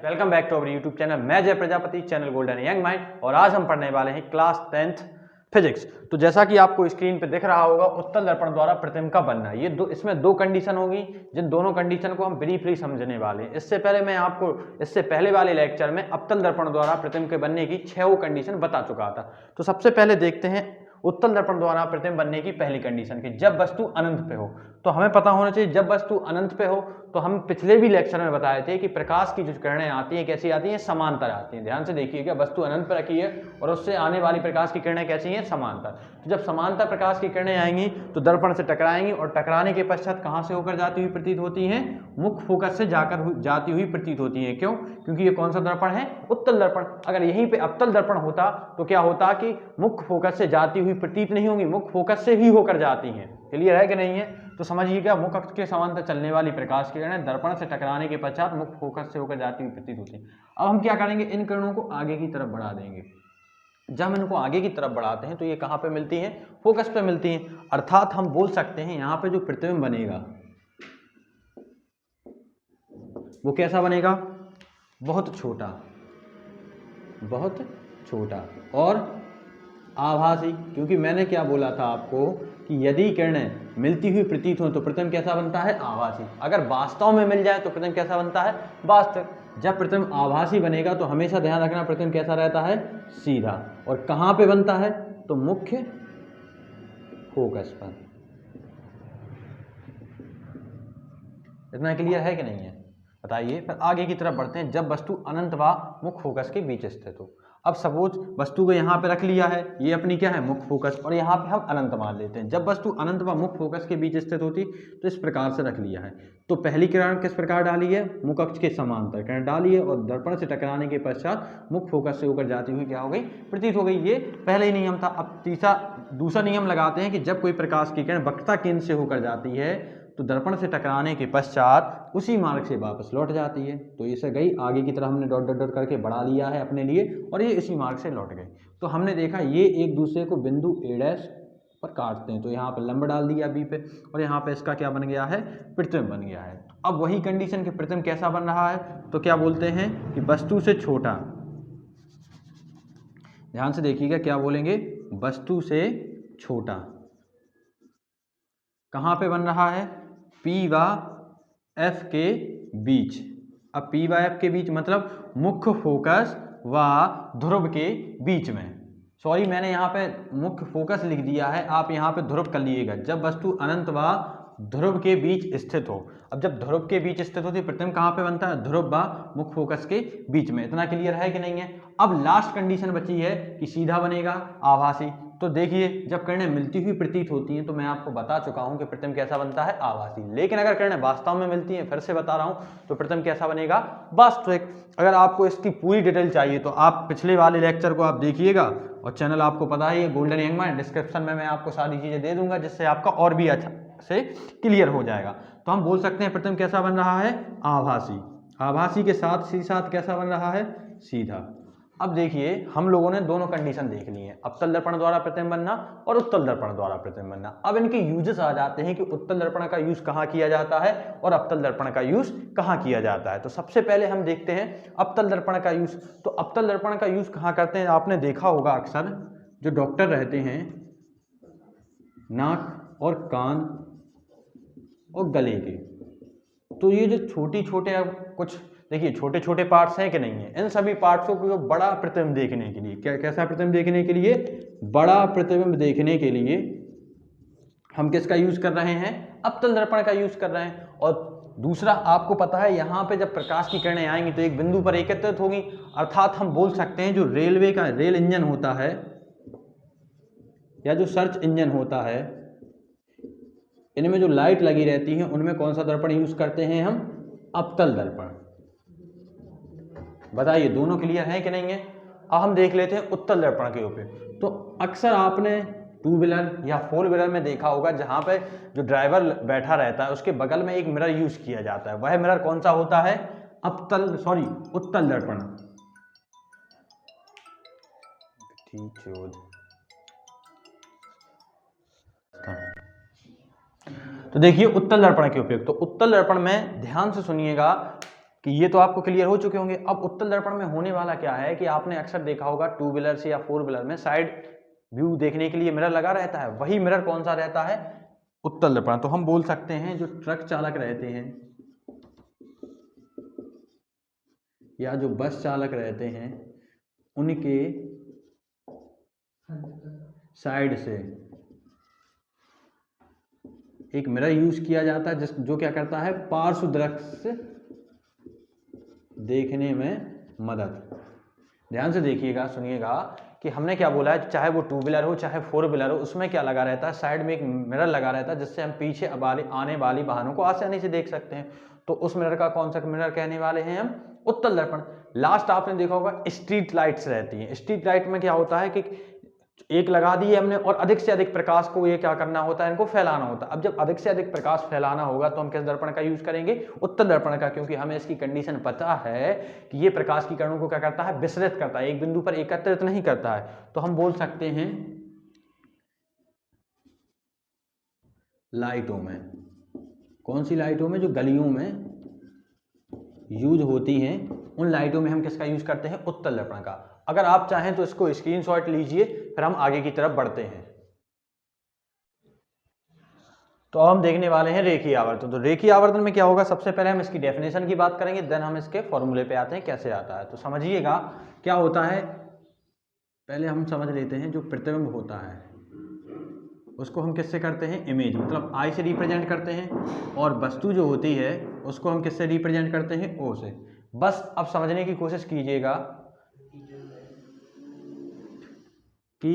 Welcome back to our YouTube channel. मैं Jay Prajapati, channel golden young mind, और आज हम पढ़ने वाले हैं क्लास 10th फिजिक्स। तो जैसा कि आपको स्क्रीन पे दिख रहा होगा, उत्तल दर्पण द्वारा प्रतिबिंब का बनना, ये इसमें दो कंडीशन होगी, जिन दोनों कंडीशन को हम ब्रीफली समझने वाले हैं। इससे पहले वाले लेक्चर में अवतल दर्पण द्वारा प्रतिबिंब के बनने की 6 कंडीशन बता चुका था। तो सबसे पहले देखते हैं उत्तल दर्पण द्वारा प्रतिबिंब बनने की पहली कंडीशन की, जब वस्तु अनंत पे हो। तो हमें पता होना चाहिए जब वस्तु अनंत पे हो, तो हम पिछले भी लेक्चर में बताए थे कि प्रकाश की जो किरणें आती हैं कैसी आती हैं, समांतर आती हैं। ध्यान से देखिएगा, वस्तु अनंत पर रखी है और उससे आने वाली प्रकाश की किरणें कैसी हैं, समांतर। तो जब समांतर प्रकाश की किरणें आएंगी तो दर्पण से टकराएंगी और टकराने के पश्चात कहां से होकर जाती हुई प्रतीत होती हैं, मुख्य फोकस से जाती हुई प्रतीत होती हैं। क्यों? क्योंकि ये कौन सा दर्पण है, उत्तल दर्पण। अगर यहीं पे अवतल दर्पण होता तो क्या होता कि मुख्य फोकस से जाती हुई प्रतीत नहीं होंगी, मुख्य फोकस से ही होकर जाती हैं। क्लियर है कि नहीं है? तो समझिएगा, मुख्य अक्ष के समांतर चलने वाली प्रकाश की किरणें दर्पण से टकराने के पश्चात मुख्य फोकस से होकर जाती हुई प्रतीत होती है। अब हम क्या करेंगे, इन किरणों को आगे की तरफ बढ़ा देंगे। जब हम इनको आगे की तरफ बढ़ाते हैं तो ये कहां पे मिलती हैं, फोकस पे मिलती हैं। अर्थात हम बोल सकते हैं यहां पे जो प्रतिबिंब बनेगा वो कैसा बनेगा, बहुत छोटा, बहुत छोटा और आभासी। क्योंकि मैंने क्या बोला था आपको कि यदि किरणें मिलती हुई प्रतीत हो तो प्रतिबिंब कैसा बनता है, आभासी। अगर वास्तव में मिल जाए तो प्रतिबिंब कैसा बनता है, वास्तविक। जब प्रतिबिंब आभासी बनेगा तो हमेशा ध्यान रखना प्रतिबिंब कैसा रहता है, सीधा। और कहां पे बनता है, तो मुख्य फोकस पर। इतना क्लियर है कि नहीं है, बताइए। फिर आगे की तरफ बढ़ते हैं। जब वस्तु अनंत व मुख्य फोकस के बीच स्थित हो। अब सपोज वस्तु को यहाँ पे रख लिया है, ये अपनी क्या है, मुख्य फोकस, और यहाँ पे हम अनंत मान लेते हैं। जब वस्तु अनंत व मुख्य फोकस के बीच स्थित होती तो इस प्रकार से रख लिया है। तो पहली किरण किस प्रकार डाली है, मुख्य अक्ष के समांतर किरण डाली है और दर्पण से टकराने के पश्चात मुख्य फोकस से होकर जाती हुई क्या हो गई, प्रतीत हो गई। ये पहले ही नियम था। अब दूसरा नियम लगाते हैं कि जब कोई प्रकाश की किरण वक्रता केंद्र से होकर जाती है तो दर्पण से टकराने के पश्चात उसी मार्ग से वापस लौट जाती है। तो इसे गई आगे की तरफ, हमने डॉट डॉट डॉट करके बढ़ा लिया है अपने लिए, और ये इसी मार्ग से लौट गए। तो हमने देखा ये एक दूसरे को बिंदु A' पर काटते हैं। तो यहाँ पर लंब डाल दिया B पे, और यहाँ पे इसका क्या बन गया है, प्रतिबिंब बन गया है। अब वही कंडीशन के प्रतिबिंब कैसा बन रहा है, तो क्या बोलते हैं कि वस्तु से छोटा। ध्यान से देखिएगा, क्या बोलेंगे, वस्तु से छोटा। कहाँ पे बन रहा है, P व F के बीच। अब P व F के बीच मतलब मुख्य फोकस व ध्रुव के बीच में। सॉरी, मैंने यहाँ पे मुख्य फोकस लिख दिया है, आप यहाँ पे ध्रुव कर लीजिएगा। जब वस्तु अनंत व ध्रुव के बीच स्थित हो। अब जब ध्रुव के बीच स्थित होती है, प्रतिबिंब कहाँ पे बनता है, ध्रुव व मुख्य फोकस के बीच में। इतना क्लियर है कि नहीं है? अब लास्ट कंडीशन बची है कि सीधा बनेगा, आभासी। तो देखिए, जब किरणें मिलती हुई प्रतीत होती हैं तो मैं आपको बता चुका हूं कि प्रतिबिंब कैसा बनता है, आभासी। लेकिन अगर किरणें वास्तव में मिलती हैं, फिर से बता रहा हूं, तो प्रतिबिंब कैसा बनेगा, वास्तविक। अगर आपको इसकी पूरी डिटेल चाहिए तो आप पिछले वाले लेक्चर को आप देखिएगा, और चैनल आपको पता ही है गोल्डन यंग माइंड, डिस्क्रिप्शन में मैं आपको सारी चीजें दे दूंगा, जिससे आपका और भी अच्छा से क्लियर हो जाएगा। तो हम बोल सकते हैं प्रतिबिंब कैसा बन रहा है, आभासी। आभासी के साथ ही साथ कैसा बन रहा है, सीधा। अब देखिए, हम लोगों ने दोनों कंडीशन देख ली है, अवतल दर्पण द्वारा प्रतिबिंब बनना और उत्तल दर्पण द्वारा प्रतिबिंब बनना। अब इनके यूजेस आ जाते हैं कि उत्तल दर्पण का यूज कहाँ किया जाता है और अवतल दर्पण का यूज कहाँ किया जाता है। तो सबसे पहले हम देखते हैं अवतल दर्पण का यूज। तो अवतल दर्पण का यूज कहाँ करते हैं, आपने देखा होगा अक्सर जो डॉक्टर रहते हैं, नाक और कान और गले के, तो ये जो छोटे छोटे कुछ देखिए छोटे छोटे पार्ट्स हैं कि नहीं है, इन सभी पार्ट्सों को बड़ा प्रतिबिंब देखने के लिए, कैसा प्रतिबिंब देखने के लिए, बड़ा प्रतिबिंब देखने के लिए हम किसका यूज कर रहे हैं, अवतल दर्पण का यूज कर रहे हैं। और दूसरा, आपको पता है यहाँ पे जब प्रकाश की किरणें आएंगी तो एक बिंदु पर एकत्रित होगी। अर्थात हम बोल सकते हैं जो रेलवे का रेल इंजन होता है या जो सर्च इंजन होता है, इनमें जो लाइट लगी रहती है उनमें कौन सा दर्पण यूज करते हैं हम, अवतल दर्पण। बताइए, दोनों क्लियर है कि नहीं है? अब हम देख लेते हैं उत्तल दर्पण के ऊपर। तो अक्सर आपने टू व्हीलर या फोर व्हीलर में देखा होगा, जहां पे जो ड्राइवर बैठा रहता है उसके बगल में एक मिरर यूज किया जाता है। वह मिरर कौन सा होता है, उत्तल दर्पण। तो देखिए उत्तल दर्पण के उपयोग। तो उत्तल दर्पण में ध्यान से सुनिएगा, कि ये तो आपको क्लियर हो चुके होंगे। अब उत्तल दर्पण में होने वाला क्या है कि आपने अक्सर देखा होगा टू व्हीलर से या फोर व्हीलर में साइड व्यू देखने के लिए मिरर लगा रहता है, वही मिरर कौन सा रहता है, उत्तल दर्पण। तो हम बोल सकते हैं जो ट्रक चालक रहते हैं या जो बस चालक रहते हैं उनके साइड से एक मिरर यूज किया जाता है जो क्या करता है, पार्श्व दृश्य देखने में मदद। ध्यान से देखिएगा, सुनिएगा कि हमने क्या बोला है, चाहे वो टू व्हीलर हो चाहे फोर व्हीलर हो, उसमें क्या लगा रहता है, साइड में एक मिरर लगा रहता है जिससे हम पीछे आने वाली वाहनों को आसानी से देख सकते हैं। तो उस मिरर का कौन सा मिरर कहने वाले हैं हम, उत्तल दर्पण। लास्ट आपने देखा होगा स्ट्रीट लाइट्स रहती हैं। स्ट्रीट लाइट में क्या होता है कि एक लगा दी है हमने और अधिक से अधिक प्रकाश को ये क्या करना होता है, इनको फैलाना होता है। अब जब अधिक से अधिक प्रकाश फैलाना होगा तो हम किस दर्पण का यूज करेंगे, उत्तल दर्पण का, क्योंकि हमें इसकी कंडीशन पता है कि ये प्रकाश की किरणों को क्या करता है, विसरित करता है, एक बिंदु पर एकत्रित नहीं करता है। तो हम बोल सकते हैं लाइटों में, कौन सी लाइटों में, जो गलियों में यूज होती हैं उन लाइटों में हम किसका यूज करते हैं, उत्तल दर्पण का। अगर आप चाहें तो इसको स्क्रीनशॉट लीजिए, फिर हम आगे की तरफ बढ़ते हैं। तो हम देखने वाले हैं रेखीय आवर्तन। तो रेखीय आवर्तन में क्या होगा, सबसे पहले हम इसकी डेफिनेशन की बात करेंगे, देन हम इसके फॉर्मूले पे आते हैं कैसे आता है। तो समझिएगा क्या होता है, पहले हम समझ लेते हैं जो प्रतिबिंब होता है उसको हम किससे करते हैं, इमेज, मतलब आई से रिप्रेजेंट करते हैं, और वस्तु जो होती है उसको हम किससे रिप्रेजेंट करते हैं, ओ से। बस अब समझने की कोशिश कीजिएगा कि,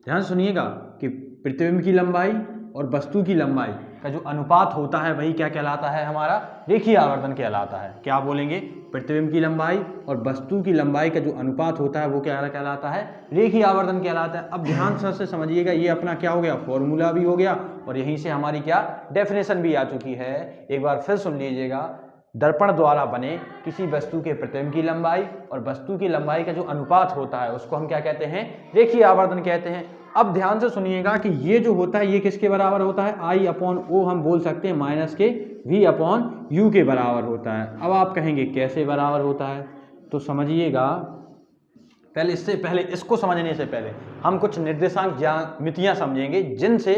ध्यान सुनिएगा कि प्रतिबिंब की लंबाई और वस्तु की लंबाई का जो अनुपात होता है वही क्या कहलाता है, हमारा रेखीय आवर्तन कहलाता है। क्या बोलेंगे, प्रतिबिंब की लंबाई और वस्तु की लंबाई का जो अनुपात होता है वो क्या कहलाता है, रेखीय आवर्तन कहलाता है। अब ध्यान से समझिएगा, ये अपना क्या हो गया, फॉर्मूला भी हो गया और यहीं से हमारी क्या डेफिनेशन भी आ चुकी है। एक बार फिर सुन लीजिएगा, दर्पण द्वारा बने किसी वस्तु के प्रतिबिंब की लंबाई और वस्तु की लंबाई का जो अनुपात होता है उसको हम क्या कहते हैं, रेखीय आवर्तन कहते हैं। अब ध्यान से सुनिएगा कि ये जो होता है ये किसके बराबर होता है, आई अपॉन ओ हम बोल सकते हैं माइनस के वी अपॉन यू के बराबर होता है। अब आप कहेंगे कैसे बराबर होता है, तो समझिएगा, पहले इससे पहले इसको समझने से पहले हम कुछ निर्देशांक ज्यामितियां समझेंगे जिनसे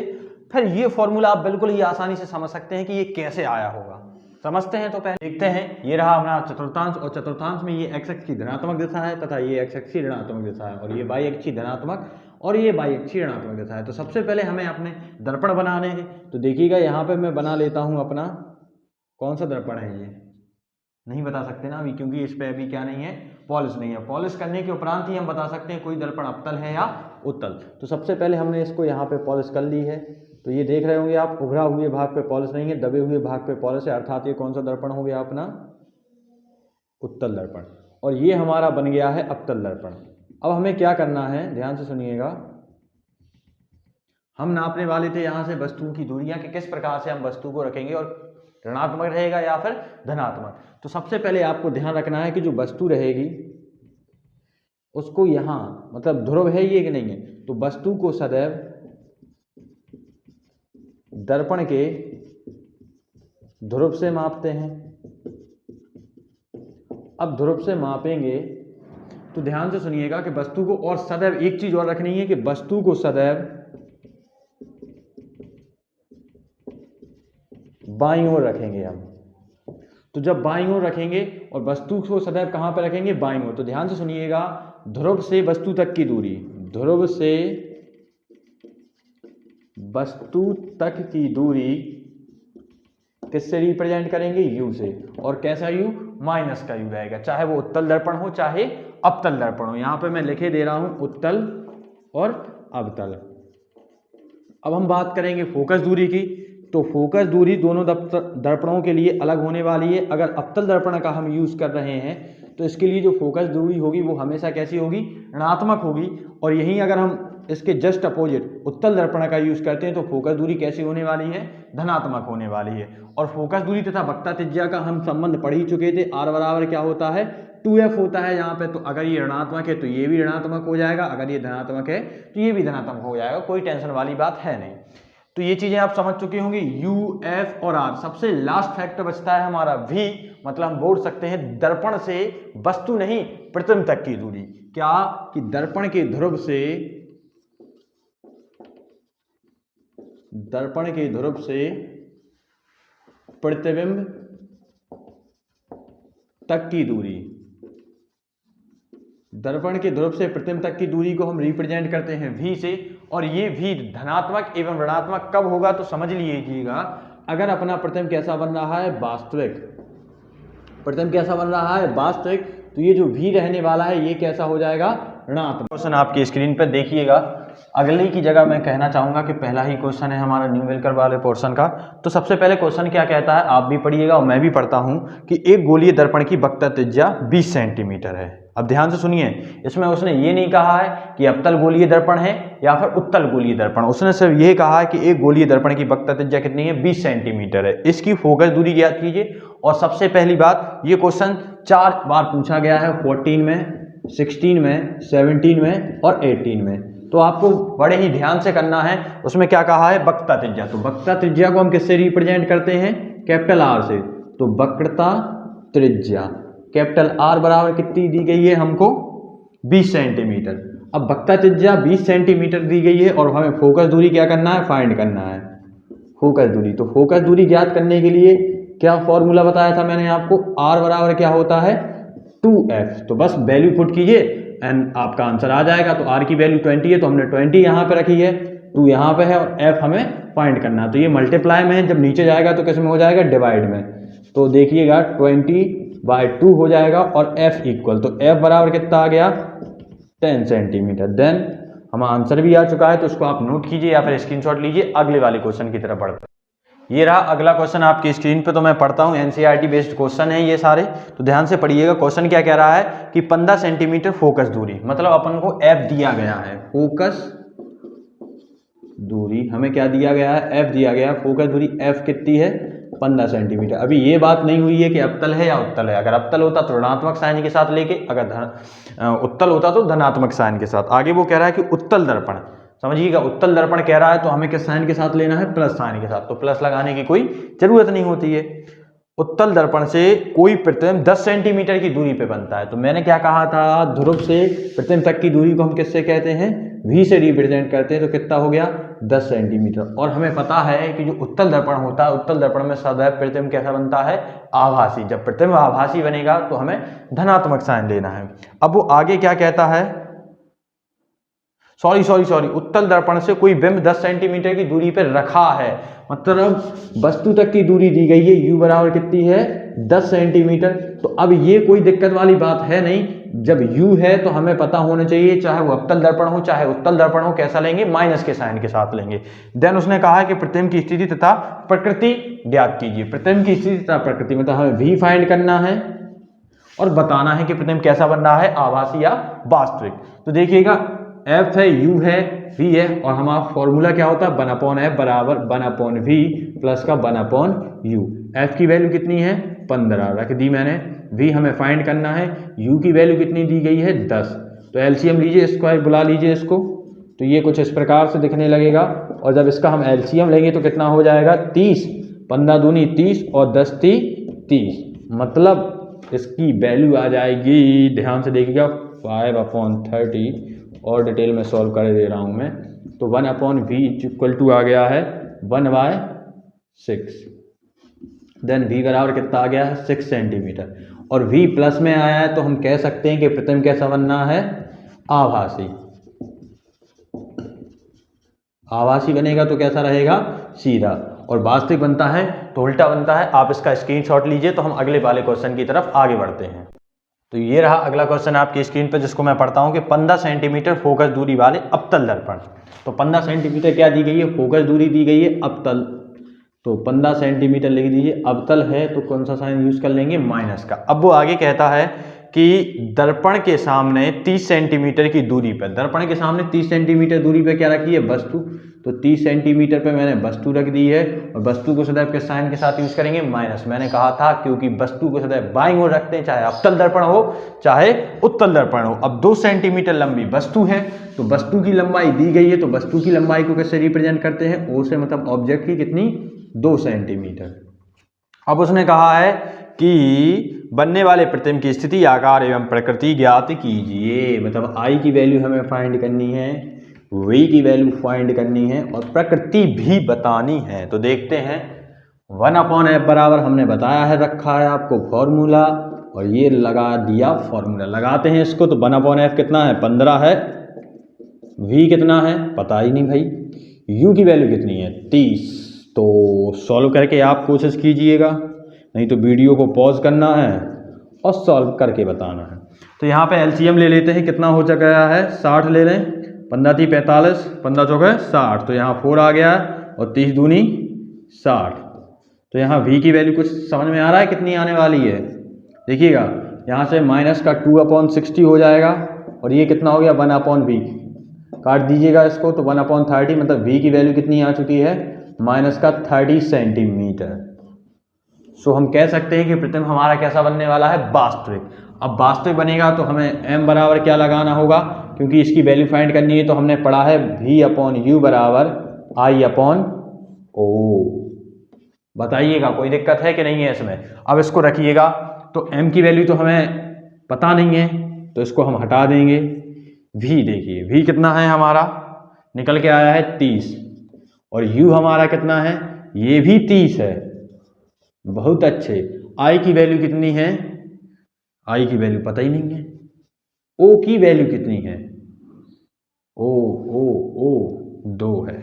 फिर ये फॉर्मूला आप बिल्कुल ही आसानी से समझ सकते हैं कि ये कैसे आया होगा। समझते हैं, तो पहले देखते हैं। ये रहा हमारा चतुर्थांश, और चतुर्थांश में ये x अक्ष की धनात्मक दिशा है तथा ये x अक्ष की ऋणात्मक दिशा है, और ये y अक्ष की धनात्मक और ये y अक्ष की ऋणात्मक दिशा है। तो सबसे पहले हमें अपने दर्पण बनाने हैं। तो देखिएगा यहाँ पे मैं बना लेता हूँ अपना, कौन सा दर्पण है, ये नहीं बता सकते ना अभी, क्योंकि इस पे अभी क्या नहीं है, पॉलिश नहीं है। पॉलिश करने के उपरांत ही हम बता सकते हैं कोई दर्पण अवतल है या उत्तल। तो सबसे पहले हमने इसको यहाँ पे पॉलिश कर ली है। तो ये देख रहे होंगे आप, उभरा हुए भाग पे पॉलिश नहीं है, दबे हुए भाग पे पॉलिश है, अर्थात ये कौन सा दर्पण हो गया अपना, उत्तल दर्पण। और ये हमारा बन गया है अवतल दर्पण। अब हमें क्या करना है, ध्यान से सुनिएगा, हम नापने वाले थे यहाँ से वस्तु की दूरियां कि किस प्रकार से हम वस्तु को रखेंगे और ऋणात्मक रहेगा या फिर धनात्मक। तो सबसे पहले आपको ध्यान रखना है कि जो वस्तु रहेगी उसको यहाँ, मतलब ध्रुव है ये कि नहीं है, तो वस्तु को सदैव दर्पण के ध्रुव से मापते हैं। अब ध्रुव से मापेंगे तो ध्यान से सुनिएगा कि वस्तु को, और सदैव एक चीज और रखनी है कि वस्तु को सदैव बाईं ओर रखेंगे हम। तो जब बाईं ओर रखेंगे और वस्तु को सदैव कहां पर रखेंगे, बाईं ओर। तो ध्यान से सुनिएगा, ध्रुव से वस्तु तक की दूरी, ध्रुव से वस्तु तक की दूरी किससे रिप्रेजेंट करेंगे, यू से। और कैसा यू, माइनस का यू रहेगा, चाहे वो उत्तल दर्पण हो चाहे अवतल दर्पण हो। यहां पे मैं लिखे दे रहा हूं उत्तल और अवतल। अब हम बात करेंगे फोकस दूरी की। तो फोकस दूरी दोनों दर्पणों के लिए अलग होने वाली है। अगर अवतल दर्पण का हम यूज कर रहे हैं तो इसके लिए जो फोकस दूरी होगी वो हमेशा कैसी होगी, ऋणात्मक होगी। और यहीं अगर हम इसके जस्ट अपोजिट उत्तल दर्पण का यूज करते हैं तो फोकस दूरी कैसी होने वाली है, धनात्मक होने वाली है। और फोकस दूरी तथा वक्रता त्रिज्या का हम संबंध पढ़ ही चुके थे। आर बराबर क्या होता है, 2f होता है यहाँ पे। तो अगर ये ऋणात्मक है तो ये भी ऋणात्मक हो जाएगा, अगर ये धनात्मक है तो ये भी धनात्मक हो जाएगा, कोई टेंशन वाली बात है नहीं। तो ये चीजें आप समझ चुके होंगे, U, F और R। सबसे लास्ट फैक्टर बचता है हमारा V, मतलब हम बोल सकते हैं दर्पण से वस्तु नहीं प्रतिबिंब तक की दूरी। क्या कि दर्पण के ध्रुव से प्रतिबिंब तक की दूरी, दर्पण के ध्रुव से प्रतिबिंब तक की दूरी को हम रिप्रेजेंट करते हैं V से। और ये V धनात्मक एवं ऋणात्मक कब होगा तो समझ लीजिएगा, अगर अपना प्रतिबिंब कैसा बन रहा है वास्तविक, प्रतिबिंब कैसा बन रहा है वास्तविक, तो ये जो V रहने वाला है ये कैसा हो जाएगा ऋणात्मक। क्वेश्चन आपकी स्क्रीन पर देखिएगा, अगले की जगह मैं कहना चाहूंगा कि पहला ही क्वेश्चन है हमारा न्यूमेरिकल वाले पोर्शन का। तो सबसे पहले क्वेश्चन क्या कहता है, आप भी पढ़िएगा और मैं भी पढ़ता हूं कि एक गोलीय दर्पण की वक्रता त्रिज्या 20 सेंटीमीटर है। अब ध्यान से सुनिए, इसमें उसने ये नहीं कहा है कि अवतल गोलीय दर्पण है या फिर उत्तल गोलीय दर्पण, उसने सिर्फ ये कहा है कि एक गोलीय दर्पण की वक्रता त्रिज्या कितनी है 20 सेंटीमीटर है। इसकी फोकस दूरी ज्ञात कीजिए। और सबसे पहली बात, ये क्वेश्चन 4 बार पूछा गया है, 14 में, 16 में, 17 में और 18 में। तो आपको बड़े ही ध्यान से करना है। उसमें क्या कहा है, वक्रता त्रिज्या। तो वक्रता त्रिज्या को हम किससे रिप्रेजेंट करते हैं, कैपिटल आर से। तो वक्रता त्रिज्या कैपिटल आर बराबर कितनी दी गई है हमको 20 सेंटीमीटर। अब वक्रता त्रिज्या 20 सेंटीमीटर दी गई है और हमें फोकस दूरी क्या करना है, फाइंड करना है फोकस दूरी। तो फोकस दूरी ज्ञात करने के लिए क्या फॉर्मूला बताया था मैंने आपको, आर बराबर क्या होता है 2f। तो बस वैल्यू पुट कीजिए एंड आपका आंसर आ जाएगा। तो r की वैल्यू 20 है तो हमने 20 यहाँ पे रखी है, 2 यहाँ पे है और f हमें फाइंड करना है। तो ये मल्टीप्लाई में है, जब नीचे जाएगा तो किस में हो जाएगा, डिवाइड में। तो देखिएगा 20/2 हो जाएगा और f इक्वल, तो f बराबर कितना आ गया 10 सेंटीमीटर। देन हमारा आंसर भी आ चुका है, तो उसको आप नोट कीजिए या फिर स्क्रीनशॉट लीजिए। अगले वाले क्वेश्चन की तरफ बढ़ते हैं। ये रहा अगला क्वेश्चन आपकी स्क्रीन पे, तो मैं पढ़ता हूँ, एनसीईआरटी बेस्ड क्वेश्चन है ये सारे, तो ध्यान से पढ़िएगा। क्वेश्चन क्या कह रहा है कि 15 सेंटीमीटर फोकस दूरी, मतलब अपन को f दिया गया है, फोकस दूरी हमें क्या दिया गया है, f दिया गया है। फोकस दूरी f कितनी है 15 सेंटीमीटर। अभी ये बात नहीं हुई है कि अवतल है या उत्तल है। अगर अवतल होता तो ऋणात्मक साइन के साथ लेके, अगर उत्तल होता तो धनात्मक साइन के साथ। आगे वो कह रहा है कि उत्तल दर्पण, समझिएगा उत्तल दर्पण कह रहा है तो हमें किस साइन के साथ लेना है, प्लस साइन के साथ। तो प्लस लगाने की कोई जरूरत नहीं होती है। उत्तल दर्पण से कोई प्रतिबिंब 10 सेंटीमीटर की दूरी पे बनता है। तो मैंने क्या कहा था, ध्रुव से प्रतिबिंब तक की दूरी को हम किससे कहते हैं, v से रिप्रेजेंट करते हैं। तो कितना हो गया 10 सेंटीमीटर। और हमें पता है कि जो उत्तल दर्पण होता है, उत्तल दर्पण में सदैव प्रतिबिंब कैसा बनता है, आभासी। जब प्रतिबिंब आभासी बनेगा तो हमें धनात्मक साइन लेना है। अब वो आगे क्या कहता है, सॉरी, उत्तल दर्पण से कोई बिंब 10 सेंटीमीटर की दूरी पर रखा है, मतलब वस्तु तक की दूरी दी गई है, u बराबर कितनी है 10 सेंटीमीटर। तो अब ये कोई दिक्कत वाली बात है नहीं। जब u है तो हमें पता होना चाहिए, चाहे वो अवतल दर्पण हो चाहे उत्तल दर्पण हो, कैसा लेंगे, माइनस के साइन के साथ लेंगे। देन उसने कहा है कि प्रतिबिंब की स्थिति तथा प्रकृति ज्ञात कीजिए। प्रतिबिंब की स्थिति तथा प्रकृति मतलब हमें v फाइंड करना है और बताना है कि प्रतिबिंब कैसा बन रहा है, आभासी या वास्तविक। तो देखिएगा f है, u है, v है और हमारा फॉर्मूला क्या होता है 1/f बराबर 1/v प्लस का 1/u। f की वैल्यू कितनी है 15 रख दी मैंने, v हमें फाइंड करना है, u की वैल्यू कितनी दी गई है 10। तो एलसीएम लीजिए, स्क्वायर बुला लीजिए इसको। तो ये कुछ इस प्रकार से दिखने लगेगा और जब इसका हम एलसीएम लेंगे तो कितना हो जाएगा 30, 15 दूनी 30 और 10 30, मतलब इसकी वैल्यू आ जाएगी, ध्यान से देखिएगा 5/30। और डिटेल में सॉल्व कर दे रहा हूं मैं। तो 1/v इक्वल टू आ गया है 1/6। देन v बराबर कितना आ गया है 6 सेंटीमीटर और v प्लस में आया है, तो हम कह सकते हैं कि प्रतिबिंब कैसा बनना है, आभासी। आभासी बनेगा तो कैसा रहेगा, सीधा। और वास्तविक बनता है तो उल्टा बनता है। आप इसका स्क्रीनशॉट लीजिए। तो हम अगले वाले क्वेश्चन की तरफ आगे बढ़ते हैं। तो ये रहा अगला क्वेश्चन आपकी स्क्रीन पर, जिसको मैं पढ़ता हूं कि 15 सेंटीमीटर फोकस दूरी वाले अवतल दर्पण। तो 15 सेंटीमीटर क्या दी गई है, फोकस दूरी दी गई है अवतल। तो 15 सेंटीमीटर लिख दीजिए। अवतल है तो कौन सा साइन यूज कर लेंगे, माइनस का। अब वो आगे कहता है कि दर्पण के सामने 30 सेंटीमीटर की दूरी पर, दर्पण के सामने 30 सेंटीमीटर दूरी पर क्या रखी है, वस्तु। तो 30 सेंटीमीटर पे मैंने वस्तु रख दी है और वस्तु को सदैव किस साइन के साथ यूज करेंगे, माइनस। मैंने कहा था क्योंकि वस्तु को सदैव बाईं ओर रखते हैं, चाहे अवतल दर्पण हो चाहे उत्तल दर्पण हो। अब 2 सेंटीमीटर लंबी वस्तु है तो वस्तु की लंबाई दी गई है, तो वस्तु की लंबाई को कैसे रिप्रेजेंट करते हैं, ओ से मतलब ऑब्जेक्ट की कितनी, 2 सेंटीमीटर। अब उसने कहा है कि बनने वाले प्रतिबिंब की स्थिति, आकार एवं प्रकृति ज्ञात कीजिए। मतलब आई की वैल्यू हमें फाइंड करनी है, वी की वैल्यू फाइंड करनी है और प्रकृति भी बतानी है। तो देखते हैं 1/f बराबर हमने बताया है, रखा है आपको फॉर्मूला, और ये लगा दिया फॉर्मूला। लगाते हैं इसको, तो 1/f कितना है, 15 है। v कितना है, पता ही नहीं भाई। u की वैल्यू कितनी है, 30। तो सॉल्व करके आप कोशिश कीजिएगा, नहीं तो वीडियो को पॉज करना है और सॉल्व करके बताना है। तो यहाँ पे एलसीएम ले लेते हैं, कितना हो गया है, 60 ले लें। 15 × 45, 15 × 60, तो यहाँ 4 आ गया और 30 दूनी 60। तो यहाँ v की वैल्यू कुछ समझ में आ रहा है कितनी आने वाली है, देखिएगा यहाँ से माइनस का 2/60 हो जाएगा और ये कितना हो गया, 1/v। काट दीजिएगा इसको, तो 1/30, मतलब v की वैल्यू कितनी आ चुकी है, माइनस का 30 सेंटीमीटर। सो हम कह सकते हैं कि प्रतिबिंब हमारा कैसा बनने वाला है, वास्तविक। अब वास्तविक बनेगा तो हमें m बराबर क्या लगाना होगा, क्योंकि इसकी वैल्यू फाइंड करनी है। तो हमने पढ़ा है v/u बराबर I/O। बताइएगा कोई दिक्कत है कि नहीं है इसमें। अब इसको रखिएगा, तो m की वैल्यू तो हमें पता नहीं है, तो इसको हम हटा देंगे। v देखिए, v कितना है हमारा, निकल के आया है 30, और u हमारा कितना है, ये भी 30 है। बहुत अच्छे। I की वैल्यू कितनी है, I की वैल्यू पता ही नहीं है। O की वैल्यू कितनी है, O 2 है।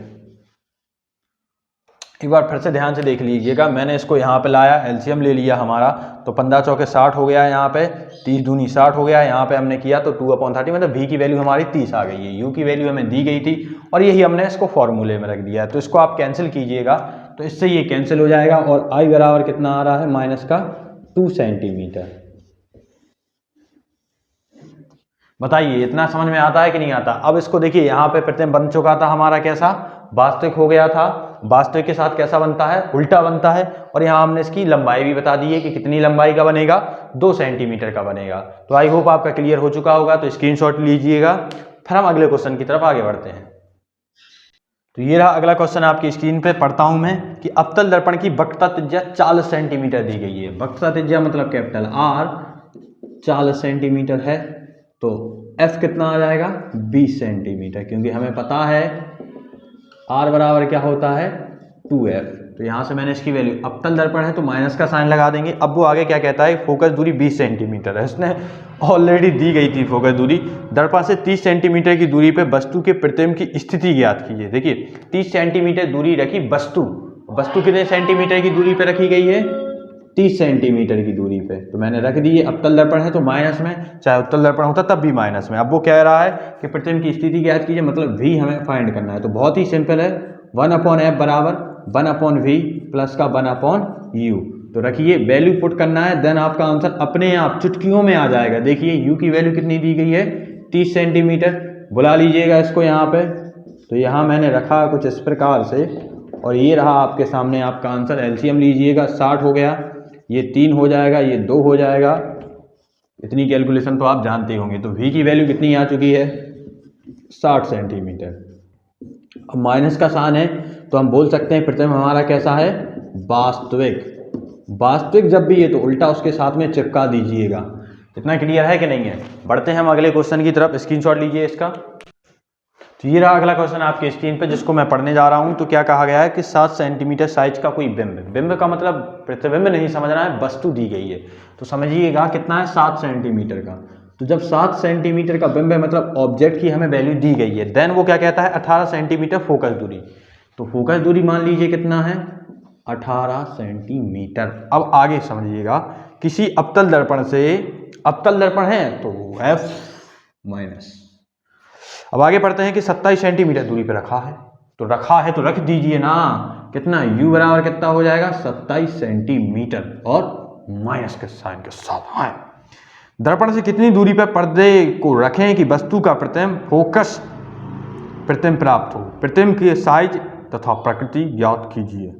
एक बार फिर से ध्यान से देख लीजिएगा, मैंने इसको यहाँ पे लाया, एलसीएम ले लिया हमारा, तो 15 × 60 हो गया, यहाँ पे 30 दूनी 60 हो गया, यहाँ पे हमने किया तो 2/30, मतलब v की वैल्यू हमारी 30 आ गई है। u की वैल्यू हमें दी गई थी और यही हमने इसको फॉर्मूले में रख दिया है। तो इसको आप कैंसिल कीजिएगा, तो इससे ये कैंसिल हो जाएगा और I बराबर कितना आ रहा है, माइनस का 2 सेंटीमीटर। बताइए इतना समझ में आता है कि नहीं आता। अब इसको देखिए, यहाँ पे प्रतिबिंब बन चुका था हमारा, कैसा, वास्तविक हो गया था। वास्तविक के साथ कैसा बनता है, उल्टा बनता है। और यहाँ हमने इसकी लंबाई भी बता दी है कि कितनी लंबाई का बनेगा, 2 सेंटीमीटर का बनेगा। तो आई होप आपका क्लियर हो चुका होगा, तो स्क्रीनशॉट लीजिएगा। फिर हम अगले क्वेश्चन की तरफ आगे बढ़ते हैं। तो ये रहा अगला क्वेश्चन आपकी स्क्रीन पे, पढ़ता हूं मैं कि अवतल दर्पण की वक्रता त्रिज्या 40 सेंटीमीटर दी गई है। वक्रता त्रिज्या मतलब कैपिटल R 40 सेंटीमीटर है, तो F कितना आ जाएगा, 20 सेंटीमीटर, क्योंकि हमें पता है R बराबर क्या होता है, 2F। तो यहाँ से मैंने इसकी वैल्यू, अवतल दर्पण है तो माइनस का साइन लगा देंगे। अब वो आगे क्या कहता है, फोकस दूरी 20 सेंटीमीटर है। इसने ऑलरेडी दी गई थी फोकस दूरी। दर्पण से 30 सेंटीमीटर की दूरी पे वस्तु के प्रतिबिंब की स्थिति ज्ञात कीजिए। देखिए 30 सेंटीमीटर दूरी रखी वस्तु, वस्तु कितने सेंटीमीटर की दूरी पे रखी गई है, 30 सेंटीमीटर की दूरी पे। तो मैंने रख दी है, अवतल दर्पण है तो माइनस में, चाहे उत्तल दर्पण होता तब भी माइनस में। अब वो कह रहा है कि प्रतिबिंब की स्थिति ज्ञात कीजिए, मतलब v हमें फाइंड करना है। तो बहुत ही सिंपल है, 1/f बराबर 1/v प्लस का 1/u। तो रखिए वैल्यू पुट करना है, देन आपका आंसर अपने आप चुटकियों में आ जाएगा। देखिए u की वैल्यू कितनी दी गई है, 30 सेंटीमीटर। बुला लीजिएगा इसको यहाँ पे। तो यहाँ मैंने रखा कुछ इस प्रकार से, और ये रहा आपके सामने आपका आंसर। एलसीएम लीजिएगा, 60 हो गया, ये 3 हो जाएगा, ये 2 हो जाएगा। इतनी कैलकुलेशन तो आप जानते होंगे। तो v की वैल्यू कितनी आ चुकी है, 60 सेंटीमीटर। अब माइनस का साइन है तो हम बोल सकते हैं प्रतिबिंब हमारा कैसा है, वास्तविक। वास्तविक जब भी है तो उल्टा उसके साथ में चिपका दीजिएगा। इतना क्लियर है कि नहीं है। बढ़ते हैं हम अगले क्वेश्चन की तरफ, स्क्रीनशॉट लीजिए इसका। तो ये रहा अगला क्वेश्चन आपकी स्क्रीन पे, जिसको मैं पढ़ने जा रहा हूँ। तो क्या कहा गया है कि 7 सेंटीमीटर साइज का कोई बिंब, बिंब का मतलब प्रतिबिंब नहीं समझना है, वस्तु दी गई है। तो समझिएगा कितना है, 7 सेंटीमीटर का। तो जब 7 सेंटीमीटर का बिंब है, मतलब ऑब्जेक्ट की हमें वैल्यू दी गई है, देन वो क्या कहता है, 18 सेंटीमीटर फोकस दूरी। तो फोकस दूरी मान लीजिए कितना है, 18 सेंटीमीटर। अब आगे समझिएगा, किसी अवतल दर्पण से, अवतल दर्पण है तो F माइनस। अब आगे पढ़ते हैं कि 27 सेंटीमीटर दूरी पे रखा है। तो रखा है तो रख दीजिए ना, कितना, u बराबर कितना हो जाएगा, 27 सेंटीमीटर और माइनस के साइन के साथ। हाँ, दर्पण से कितनी दूरी पर पर्दे को रखें कि वस्तु का प्रतिबिंब फोकस प्रतिबिंब प्राप्त हो। प्रतिबिंब के साइज तथा प्रकृति ज्ञात कीजिए।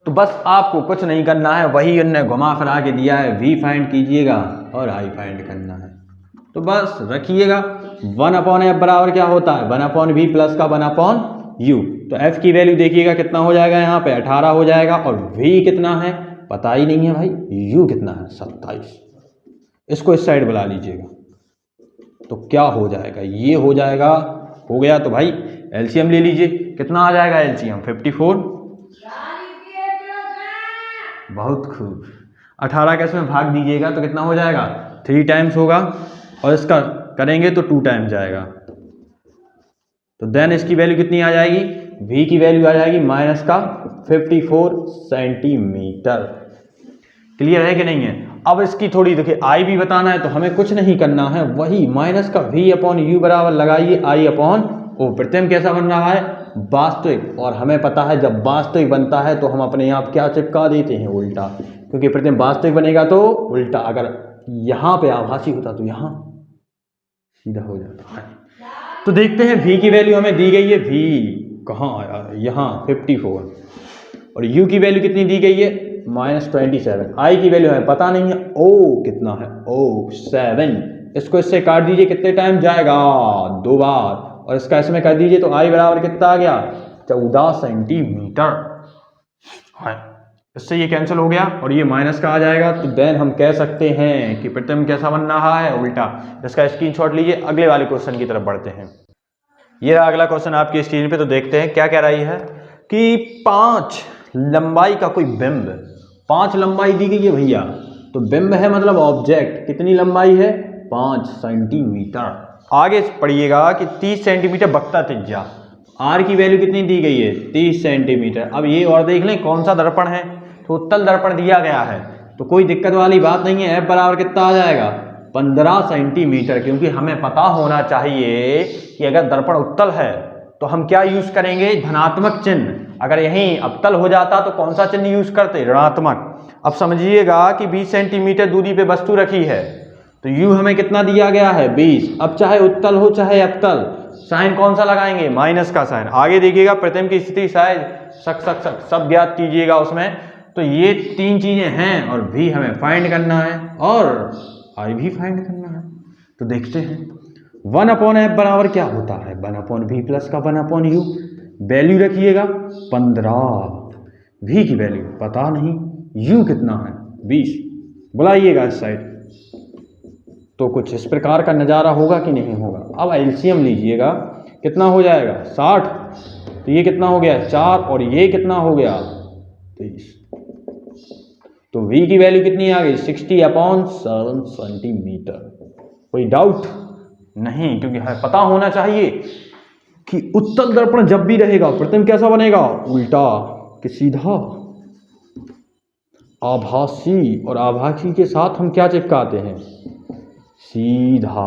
तो बस आपको कुछ नहीं करना है, वही उन्होंने घुमा फिरा के दिया है, v फाइंड कीजिएगा और i फाइंड करना है। तो बस रखिएगा 1/f बराबर क्या होता है 1/v प्लस का 1/u। तो f की वैल्यू देखिएगा कितना हो जाएगा, यहाँ पे 18 हो जाएगा और v कितना है पता ही नहीं है भाई, u कितना है 27। इसको इस साइड बुला लीजिएगा तो क्या हो जाएगा, ये हो जाएगा, हो गया। तो भाई एलसीएम ले लीजिए, कितना आ जाएगा एलसीएम 54। बहुत खूब, 18 का इसमें भाग दीजिएगा तो कितना हो जाएगा 3 टाइम्स होगा और इसका करेंगे तो 2 टाइम्स जाएगा। तो देन इसकी वैल्यू कितनी आ जाएगी, v की वैल्यू आ जाएगी माइनस का 54 सेंटीमीटर। क्लियर है कि नहीं है। अब इसकी थोड़ी देखिए i भी बताना है, तो हमें कुछ नहीं करना है, वही माइनस का v/u बराबर लगाइए i/o। प्रतिबिंब कैसा बन रहा है वास्तविक, और हमें पता है जब वास्तविक बनता है तो हम अपने आप क्या चिपका देते हैं उल्टा, क्योंकि प्रतिबिंब वास्तविक बनेगा तो उल्टा। अगर यहाँ पे आभासी होता तो यहाँ सीधा हो जाता है। तो देखते हैं v की वैल्यू हमें दी गई है, v कहाँ आया यहाँ 54, और u की वैल्यू कितनी दी गई है -27। i की वैल्यू हमें पता नहीं है, o कितना है o 7। इसको इससे काट दीजिए, कितने टाइम जाएगा 2 बार, और इसका इसमें कर दीजिए तो i बराबर कितना आ गया 14 सेंटीमीटर। इससे ये कैंसिल हो गया और ये माइनस का आ जाएगा। तो देन हम कह सकते हैं कि प्रतिबिंब कैसा बन रहा है उल्टा। इसका स्क्रीनशॉट लीजिए, अगले वाले क्वेश्चन की तरफ बढ़ते हैं। ये रहा अगला क्वेश्चन आपकी स्क्रीन पे। तो देखते हैं क्या कह रही है कि 5 लंबाई का कोई बिंब, 5 लंबाई दी गई है भैया। तो बिंब है मतलब ऑब्जेक्ट, कितनी लंबाई है 5 सेंटीमीटर। आगे पढ़िएगा कि 30 सेंटीमीटर वक्रता त्रिज्या, r की वैल्यू कितनी दी गई है 30 सेंटीमीटर। अब ये और देख लें कौन सा दर्पण है, तो उत्तल दर्पण दिया गया है, तो कोई दिक्कत वाली बात नहीं है। f बराबर कितना आ जाएगा 15 सेंटीमीटर, क्योंकि हमें पता होना चाहिए कि अगर दर्पण उत्तल है तो हम क्या यूज करेंगे धनात्मक चिन्ह। अगर यहीं अवतल हो जाता तो कौन सा चिन्ह यूज करते ऋणात्मक। अब समझिएगा कि 20 सेंटीमीटर दूरी पे वस्तु रखी है, तो u हमें कितना दिया गया है 20। अब चाहे उत्तल हो चाहे अवतल, साइन कौन सा लगाएंगे माइनस का साइन। आगे देखिएगा प्रतिबिंब की स्थिति साइज सक सब ज्ञात कीजिएगा उसमें। तो ये 3 चीजें हैं और v हमें फाइंड करना है और i भी फाइंड करना है। तो देखते हैं 1/f बराबर क्या होता है 1/v प्लस का 1/u। वैल्यू रखिएगा 15, v की वैल्यू पता नहीं, u कितना है 20, बुलाइएगा इस साइड। तो कुछ इस प्रकार का नज़ारा होगा कि नहीं होगा। अब एलसीएम लीजिएगा, कितना हो जाएगा 60, तो ये कितना हो गया 4 और ये कितना हो गया 23। तो v की वैल्यू कितनी आ गई 60/7 सेंटीमीटर। कोई डाउट नहीं, क्योंकि हमें पता होना चाहिए कि उत्तल दर्पण जब भी रहेगा प्रतिबिंब कैसा बनेगा उल्टा कि सीधा। आभासी, और आभासी के साथ हम क्या चिपकाते हैं सीधा।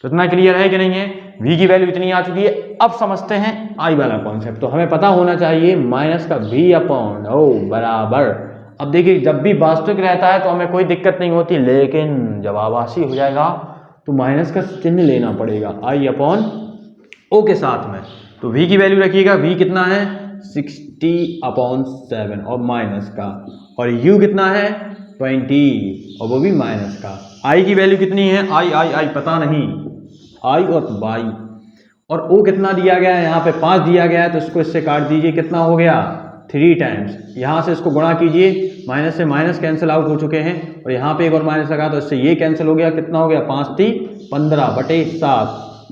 तो इतना क्लियर है कि नहीं है। v की वैल्यू इतनी आ चुकी है। अब समझते हैं i वाला कॉन्सेप्ट। तो हमें पता होना चाहिए माइनस का v/o बराबर। अब देखिए जब भी वास्तविक रहता है तो हमें कोई दिक्कत नहीं होती, लेकिन जब आभासी हो जाएगा तो माइनस का चिन्ह लेना पड़ेगा i/o के साथ में। तो v की वैल्यू रखिएगा, v कितना है 60/7 और माइनस का, और u कितना है 20 और वो भी माइनस का। i की वैल्यू कितनी है i पता नहीं, i और y, और o कितना दिया गया है यहाँ पे 5 दिया गया है, तो इसको इससे काट दीजिए, कितना हो गया 3 टाइम्स। यहाँ से इसको गुणा कीजिए, माइनस से माइनस कैंसिल आउट हो चुके हैं, और यहाँ पे एक और माइनस लगा तो इससे ये कैंसिल हो गया। कितना हो गया 5 3 15/7,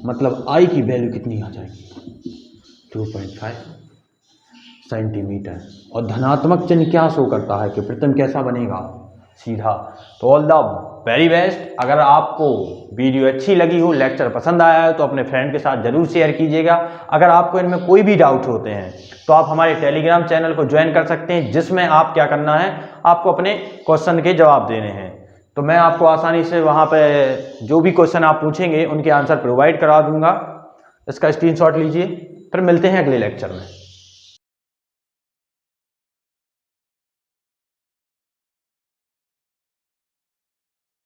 मतलब i की वैल्यू कितनी आ जाएगी 2.5 सेंटीमीटर। और धनात्मक चिन्ह क्या शो करता है कि प्रतिबिंब कैसा बनेगा सीधा। तो ऑल द वेरी बेस्ट। अगर आपको वीडियो अच्छी लगी हो, लेक्चर पसंद आया है, तो अपने फ्रेंड के साथ जरूर शेयर कीजिएगा। अगर आपको इनमें कोई भी डाउट होते हैं तो आप हमारे टेलीग्राम चैनल को ज्वाइन कर सकते हैं, जिसमें आप क्या करना है, आपको अपने क्वेश्चन के जवाब देने हैं। तो मैं आपको आसानी से वहाँ पे जो भी क्वेश्चन आप पूछेंगे उनके आंसर प्रोवाइड करा दूंगा। इसका स्क्रीनशॉट लीजिए। फिर मिलते हैं अगले लेक्चर में।